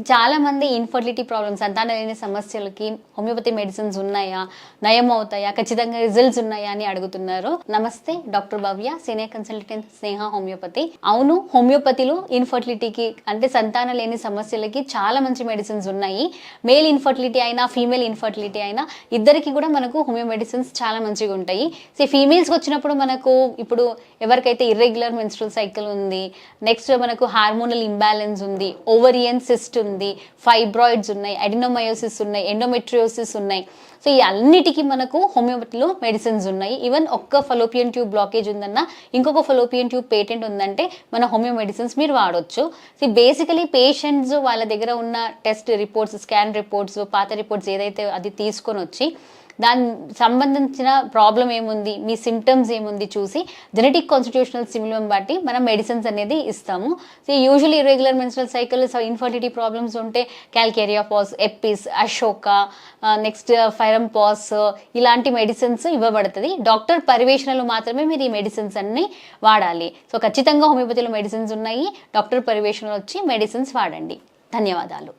చాలా మంది infertility problems, సంతానం లేని సమస్యలకి హోమియోపతి మెడిసిన్స్ ఉన్నాయా, నయం అవుతాయా, ఖచ్చితంగా రిజల్ట్స్ ఉన్నాయా అని అడుగుతున్నారు. నమస్తే, డాక్టర్ భవ్య, సీనియర్ కన్సల్టెంట్ స్నేహ హోమియోపతి. అవును, హోమియోపతిలో ఇన్ఫర్టిలిటీకి అంటే సంతానం లేని సమస్యలకి చాలా మంచి మెడిసిన్స్ ఉన్నాయి. మేల్ ఇన్ఫర్టిలిటీ అయినా ఫీమేల్ ఇన్ఫర్టిలిటీ అయినా ఇద్దరికి కూడా మనకు హోమియో మెడిసిన్స్ చాలా మంచిగా ఉంటాయి. సో ఫీమేల్స్కి వచ్చినప్పుడు మనకు ఇప్పుడు ఎవరికైతే ఇర్రెగ్యులర్ మెన్స్ట్రువల్ సైకిల్ ఉంది, నెక్స్ట్ మనకు హార్మోనల్ ఇంబ్యాలెన్స్ ఉంది, ఓవరియన్ సిస్ట్ ఉంది, ఫైబ్రాయిడ్స్ ఉన్నాయి, అడినోమయోసిస్ ఉన్నాయి, ఎండోమెట్రియోసిస్ ఉన్నాయి. సో ఈ అన్నిటికీ మనకు హోమియోపతిలో మెడిసిన్స్ ఉన్నాయి. ఈవెన్ ఒక్క ఫలోపియన్ ట్యూబ్ బ్లాకేజ్ ఉందన్నా, ఇంకొక ఫలోపియన్ ట్యూబ్ పేటెంట్ ఉందంటే మన హోమియో మెడిసిన్స్ మీరు వాడొచ్చు. సో బేసికలీ పేషెంట్స్ వాళ్ళ దగ్గర ఉన్న టెస్ట్ రిపోర్ట్స్, స్కాన్ రిపోర్ట్స్, పాత రిపోర్ట్స్ ఏదైతే అది తీసుకొని వచ్చి దాని సంబంధించిన ప్రాబ్లం ఏముంది, మీ సిమ్టమ్స్ ఏముంది చూసి జెనెటిక్ కాన్స్టిట్యూషనల్ సిమ్యులం బట్టి మనం మెడిసిన్స్ అనేది ఇస్తాము. So usually irregular menstrual cycle, infertility problems ఉంటే calcarea phos, apis, Ashoka, next ferrum phos ఇలాంటి మెడిసిన్స్ ఇవ్వబడుతుంది. డాక్టర్ పర్యవేక్షణలో మాత్రమే మీరు ఈ మెడిసిన్స్ అన్ని వాడాలి. సో ఖచ్చితంగా హోమియోపతిలో మెడిసిన్స్ ఉన్నాయి. డాక్టర్ పర్యవేక్షణలో వచ్చి మెడిసిన్స్ వాడండి. ధన్యవాదాలు.